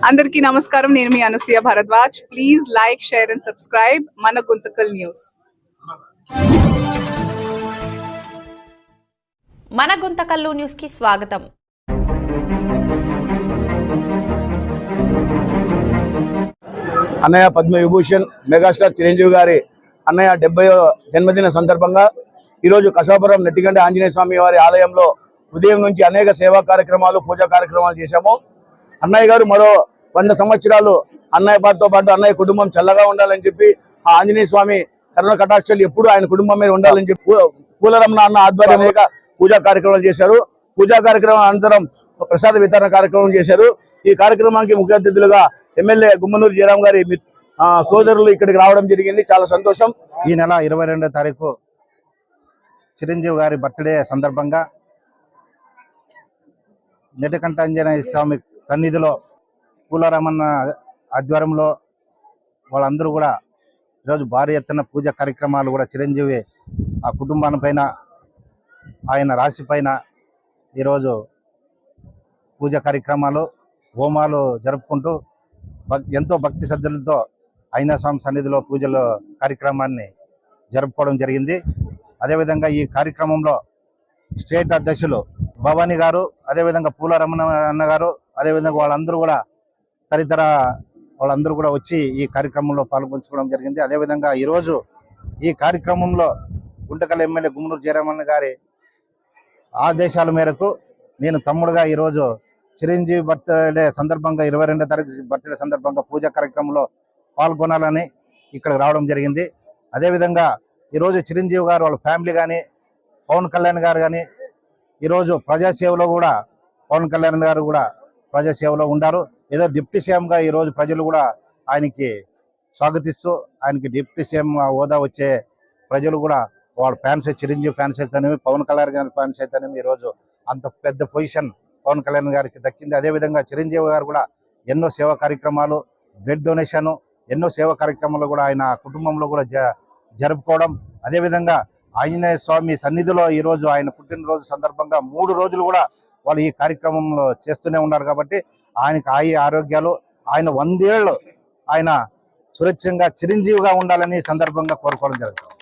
అందరికీ నమస్కారం. నేను మీ Anasuya Bharadwaj. Please like, share and subscribe మన గుంతకల్ న్యూస్. మన గుంతకల్లు న్యూస్ కి స్వాగతం. అన్నయ్య పద్మవిభూషణ్ మెగాస్టార్ చిరంజీవి గారి అన్నయ్య 70వ జన్మదిన సందర్భంగా ఈరోజు కసాపురం నెట్టిగంటి ఆంజనేయ స్వామి వారి ఆలయంలో ఉదయం నుంచి అనేక సేవా కార్యక్రమాలు, పూజా కార్యక్రమాలు చేశాము. అన్నయ్య గారు మరో 100 సంవత్సరాలు అన్నయ్య బాధతో పాటు అన్నయ్య కుటుంబం చల్లగా ఉండాలని చెప్పి ఆ ఆంజనేయ స్వామి కరుణ కటాక్షలు ఎప్పుడు ఆయన కుటుంబం మీద ఉండాలని చెప్పి పూలరమణ అన్న ఆధ్వర్యంలో పూజా కార్యక్రమాలు చేశారు. పూజా కార్యక్రమం అనంతరం ప్రసాద వితరణ కార్యక్రమం చేశారు. ఈ కార్యక్రమానికి ముఖ్య అతిథులుగా ఎమ్మెల్యే గుమ్మనూరు జయరాం గారి సోదరులు ఇక్కడికి రావడం జరిగింది. చాలా సంతోషం. ఈ నెల 22వ తారీఖు చిరంజీవి గారి బర్త్డే సందర్భంగా నెట్టిగంటి ఆంజనేయ స్వామి సన్నిధిలో పూలరమణ ఆధ్వర్యంలో వాళ్ళందరూ కూడా ఈరోజు భారీ ఎత్తున పూజా కార్యక్రమాలు కూడా చిరంజీవి ఆ కుటుంబానిపైన ఆయన రాశి పైన ఈరోజు పూజా కార్యక్రమాలు, హోమాలు జరుపుకుంటూ ఎంతో భక్తి శ్రద్ధలతో ఆంజనేయ స్వామి సన్నిధిలో పూజల కార్యక్రమాన్ని జరుపుకోవడం జరిగింది. అదేవిధంగా ఈ కార్యక్రమంలో స్టేట్ అధ్యక్షులు భవానీ గారు, అదేవిధంగా పూలరమణ అన్న గారు, అదేవిధంగా వాళ్ళందరూ కూడా తదితర వాళ్ళందరూ కూడా వచ్చి ఈ కార్యక్రమంలో పాల్గొంచుకోవడం జరిగింది. అదేవిధంగా ఈరోజు ఈ కార్యక్రమంలో గుంటకల్ ఎమ్మెల్యే గుమ్మనూరు జయరామన్న గారి ఆదేశాల మేరకు నేను తమ్ముడుగా ఈరోజు చిరంజీవి బర్త్డే సందర్భంగా 22వ తారీఖు బర్త్డే సందర్భంగా పూజా కార్యక్రమంలో పాల్గొనాలని ఇక్కడికి రావడం జరిగింది. అదేవిధంగా ఈరోజు చిరంజీవి గారు వాళ్ళ ఫ్యామిలీ కానీ, పవన్ కళ్యాణ్ గారు కానీ ఈరోజు ప్రజాసేవలో కూడా పవన్ కళ్యాణ్ గారు కూడా ప్రజాసేవలో ఉన్నారు. ఏదో డిప్యూటీ సీఎంగా ఈరోజు ప్రజలు కూడా ఆయనకి స్వాగతిస్తూ ఆయనకి డిప్యూటీ సీఎం హోదా వచ్చే ప్రజలు కూడా వాళ్ళ ఫ్యాన్స్, చిరంజీవి ఫ్యాన్స్ అయితేనేమి, పవన్ కళ్యాణ్ గారి ఫ్యాన్స్ అయితేనేమి ఈరోజు అంత పెద్ద పొజిషన్ పవన్ కళ్యాణ్ గారికి దక్కింది. అదేవిధంగా చిరంజీవి గారు కూడా ఎన్నో సేవా కార్యక్రమాలు, బ్లడ్ డొనేషన్, ఎన్నో సేవా కార్యక్రమాలు కూడా ఆయన కుటుంబంలో కూడా జరుపుకోవడం. అదేవిధంగా ఆంజనేయ స్వామి సన్నిధిలో ఈరోజు ఆయన పుట్టినరోజు సందర్భంగా 3 రోజులు కూడా వాళ్ళు ఈ కార్యక్రమంలో చేస్తూనే ఉన్నారు. కాబట్టి ఆయనకి ఆరోగ్యాలు, ఆయన 100 ఏళ్ళు ఆయన సురక్షంగా చిరంజీవిగా ఉండాలని సందర్భంగా కోరుకోవడం జరుగుతుంది.